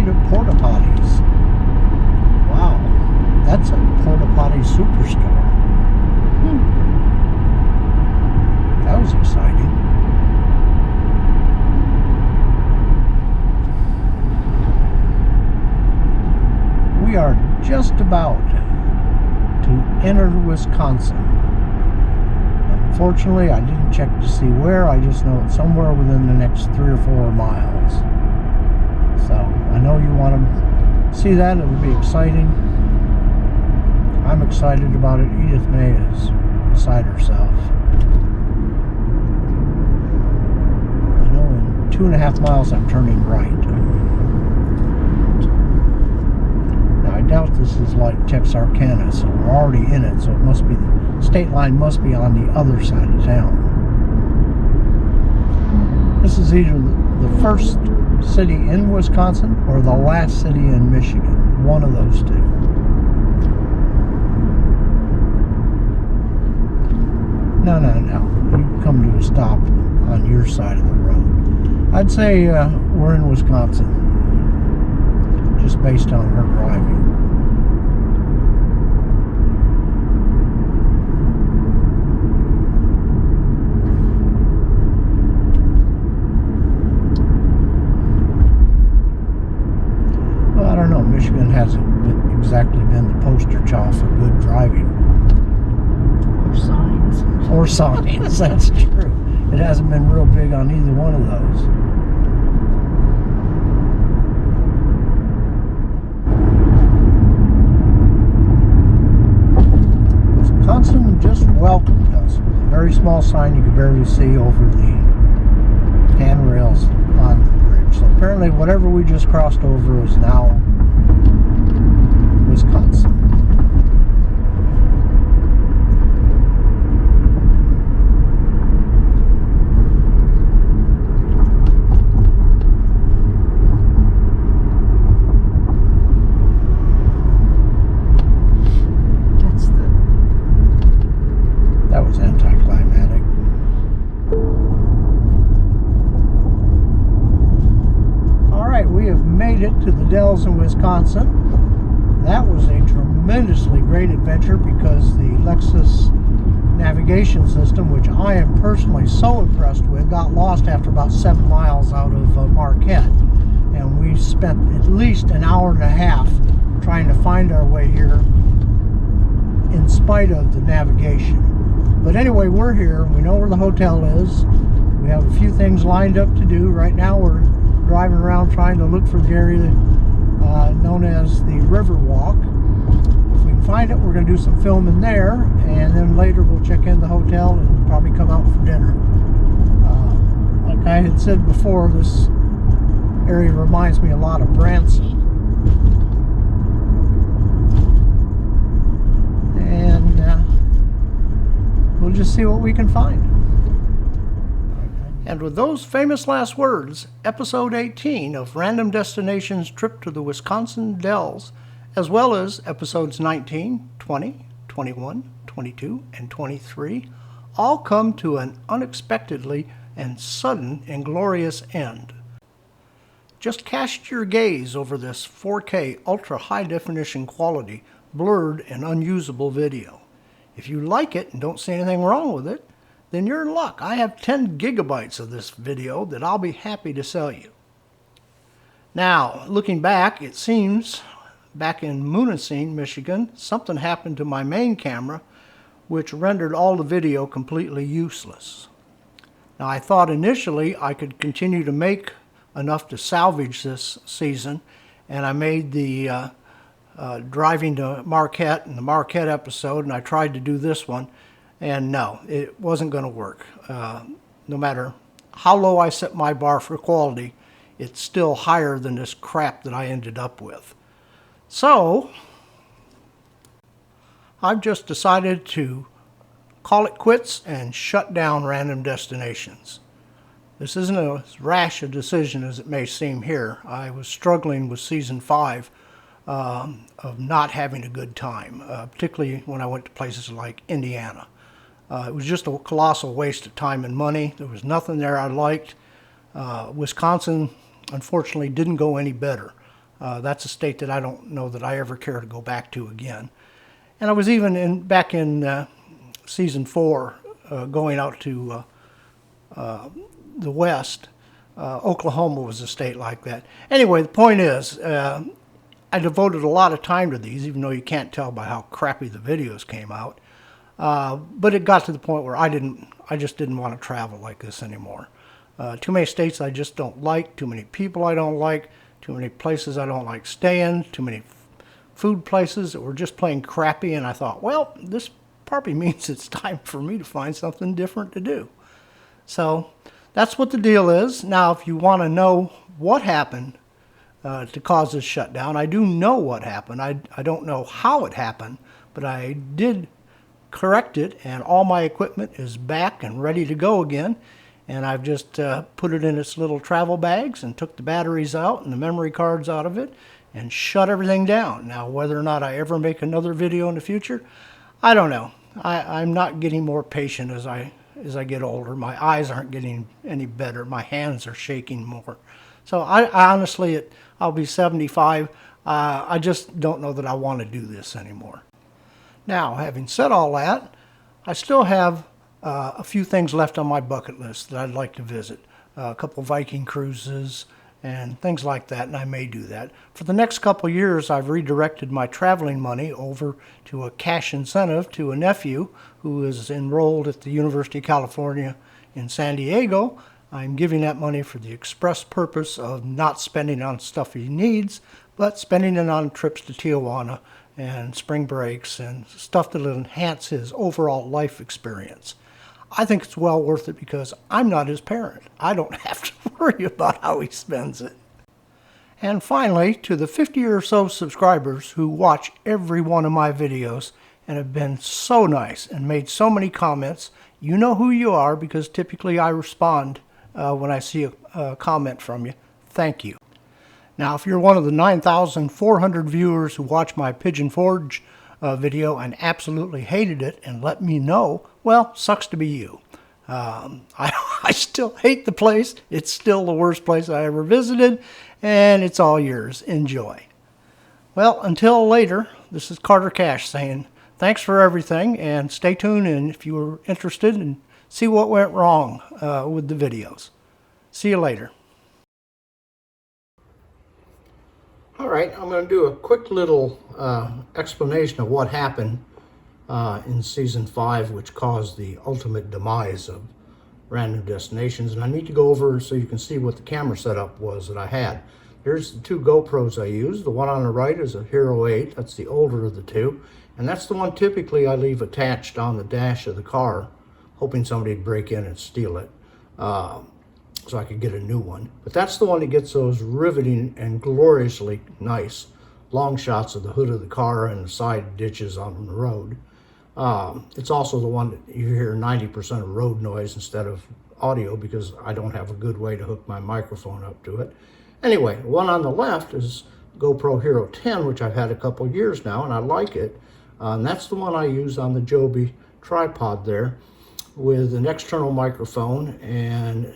state of porta potties. Wow, that's a porta potty superstore. That was exciting. We are just about to enter Wisconsin. Unfortunately, I didn't check to see where. I just know it's somewhere within the next 3 or 4 miles. So I know you want to see that. It'll be exciting. I'm excited about it. Edith May is beside herself. I know in 2.5 miles I'm turning right. Now I doubt this is like Texarkana, so we're already in it, so it must be the state line must be on the other side of town. This is either the first city in Wisconsin or the last city in Michigan. One of those two. No. You come to a stop on your side of the road. I'd say we're in Wisconsin, just based on her driving. Michigan hasn't exactly been the poster child for good driving. Or signs, that's true. It hasn't been real big on either one of those. Wisconsin just welcomed us with a very small sign you could barely see over the handrails on the bridge. So apparently whatever we just crossed over is now Wisconsin. That was anticlimactic. All right, we have made it to the Dells in Wisconsin. That was a tremendously great adventure because the Lexus navigation system, which I am personally so impressed with, got lost after about 7 miles out of Marquette. And we spent at least an hour and a half trying to find our way here in spite of the navigation. But anyway, we're here. We know where the hotel is. We have a few things lined up to do. Right now we're driving around trying to look for the area known as the River Walk. If we can find it, we're going to do some filming there, and then later we'll check in the hotel and probably come out for dinner. Like I had said before, this area reminds me a lot of Branson. And we'll just see what we can find. And with those famous last words, episode 18 of Random Destinations Trip to the Wisconsin Dells, as well as episodes 19, 20, 21, 22, and 23, all come to an unexpectedly and sudden inglorious end. Just cast your gaze over this 4K ultra high definition quality, blurred and unusable video. If you like it and don't see anything wrong with it, then you're in luck. I have 10 gigabytes of this video that I'll be happy to sell you. Now, looking back, it seems back in Munising, Michigan, something happened to my main camera which rendered all the video completely useless. Now, I thought initially I could continue to make enough to salvage this season, and I made the driving to Marquette and the Marquette episode, and I tried to do this one. And no, it wasn't going to work. No matter how low I set my bar for quality, it's still higher than this crap that I ended up with. So, I've just decided to call it quits and shut down Random Destinations. This isn't as rash a decision as it may seem here. I was struggling with Season 5 of not having a good time, particularly when I went to places like Indiana. It was just a colossal waste of time and money. There was nothing there I liked. Wisconsin, unfortunately, didn't go any better. That's a state that I don't know that I ever care to go back to again. And I was even back in season 4, going out to the west. Oklahoma was a state like that. Anyway, the point is, I devoted a lot of time to these, even though you can't tell by how crappy the videos came out. But it got to the point where I just didn't want to travel like this anymore. Too many states I just don't like, too many people I don't like, too many places I don't like staying, too many food places that were just plain crappy, and I thought, well, this probably means it's time for me to find something different to do. So that's what the deal is. Now, if you want to know what happened to cause this shutdown, I do know what happened. I don't know how it happened, but I did correct it, and all my equipment is back and ready to go again. And I've just put it in its little travel bags and took the batteries out and the memory cards out of it and shut everything down. Now, whether or not I ever make another video in the future, I don't know. I'm not getting more patient as I get older. My eyes aren't getting any better. My hands are shaking more. So I honestly, I'll be 75. I just don't know that I want to do this anymore. Now, having said all that, I still have a few things left on my bucket list that I'd like to visit. A couple Viking cruises and things like that, and I may do that. For the next couple years, I've redirected my traveling money over to a cash incentive to a nephew who is enrolled at the University of California in San Diego. I'm giving that money for the express purpose of not spending on stuff he needs, but spending it on trips to Tijuana and spring breaks and stuff that will enhance his overall life experience. I think it's well worth it because I'm not his parent. I don't have to worry about how he spends it. And finally, to the 50 or so subscribers who watch every one of my videos and have been so nice and made so many comments, you know who you are because typically I respond when I see a comment from you. Thank you. Now, if you're one of the 9,400 viewers who watch my Pigeon Forge video and absolutely hated it and let me know, well, sucks to be you. I still hate the place. It's still the worst place I ever visited, and it's all yours. Enjoy. Well, until later, this is Carter Cash saying thanks for everything, and stay tuned and if you were interested and see what went wrong with the videos. See you later. All right, I'm going to do a quick little explanation of what happened in Season 5, which caused the ultimate demise of Random Destinations. And I need to go over so you can see what the camera setup was that I had. Here's the two GoPros I used. The one on the right is a Hero 8. That's the older of the two. And that's the one typically I leave attached on the dash of the car, hoping somebody would break in and steal it. So I could get a new one. But that's the one that gets those riveting and gloriously nice long shots of the hood of the car and the side ditches on the road. It's also the one that you hear 90% of road noise instead of audio because I don't have a good way to hook my microphone up to it. Anyway, the one on the left is GoPro Hero 10, which I've had a couple years now, and I like it. And that's the one I use on the Joby tripod there, with an external microphone and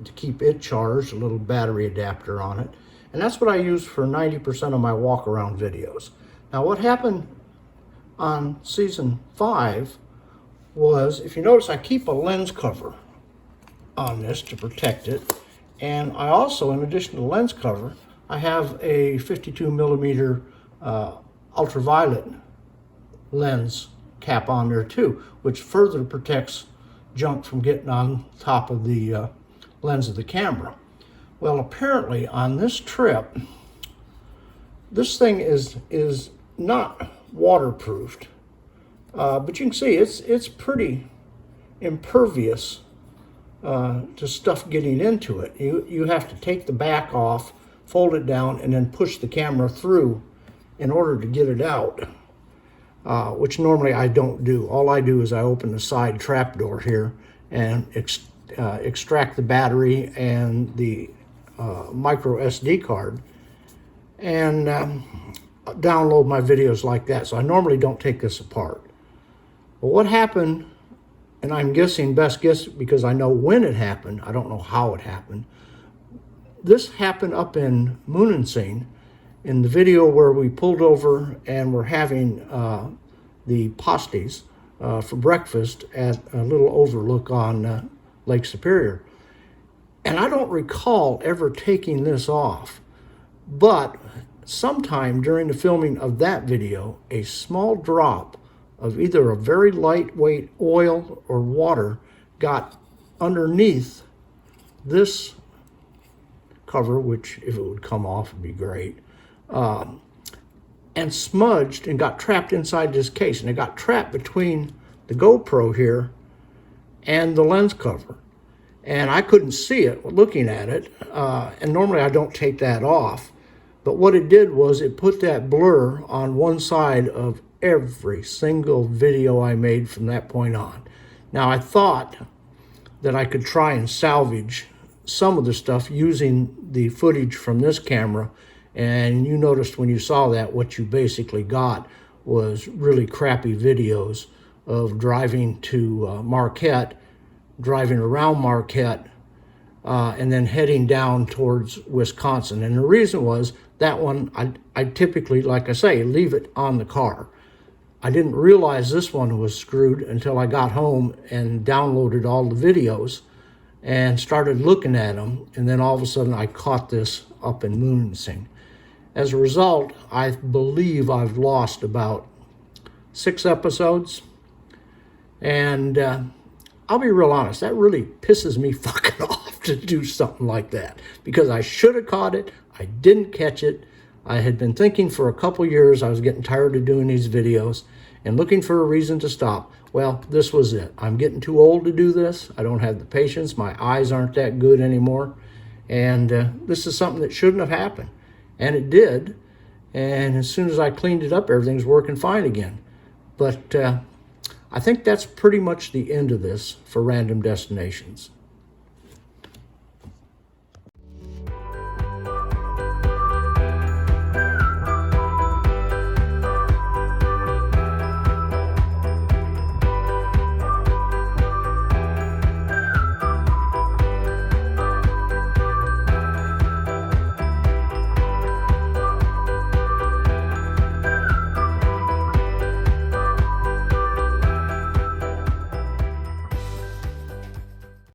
to keep it charged, a little battery adapter on it. And that's what I use for 90% of my walk around videos. Now what happened on Season 5 was, if you notice, I keep a lens cover on this to protect it. And I also, in addition to the lens cover, I have a 52 millimeter ultraviolet lens cap on there too, which further protects junk from getting on top of the lens of the camera. Well, apparently on this trip, this thing is not waterproofed, but you can see it's pretty impervious to stuff getting into it. You have to take the back off, fold it down, and then push the camera through in order to get it out. Which normally I don't do. All I do is I open the side trap door here and extract the battery and the micro SD card and download my videos like that. So I normally don't take this apart. But what happened, and I'm guessing, best guess because I know when it happened, I don't know how it happened. This happened up in Munensing, In the video where we pulled over and were having the pasties for breakfast at a little overlook on Lake Superior. And I don't recall ever taking this off, but sometime during the filming of that video, a small drop of either a very lightweight oil or water got underneath this cover, which if it would come off would be great, and smudged and got trapped inside this case. And it got trapped between the GoPro here and the lens cover. And I couldn't see it looking at it. And normally I don't take that off. But what it did was it put that blur on one side of every single video I made from that point on. Now I thought that I could try and salvage some of the stuff using the footage from this camera. And you noticed when you saw that, what you basically got was really crappy videos of driving to Marquette, driving around Marquette, and then heading down towards Wisconsin. And the reason was that one, I typically, like I say, leave it on the car. I didn't realize this one was screwed until I got home and downloaded all the videos and started looking at them. And then all of a sudden I caught this up in Moonsing. As a result, I believe I've lost about 6 episodes. And I'll be real honest, that really pisses me fucking off to do something like that, because I should have caught it. I didn't catch it. I had been thinking for a couple years I was getting tired of doing these videos and looking for a reason to stop. Well, this was it. I'm getting too old to do this. I don't have the patience. My eyes aren't that good anymore. And this is something that shouldn't have happened. And it did. And as soon as I cleaned it up, everything's working fine again. But I think that's pretty much the end of this for Random Destinations.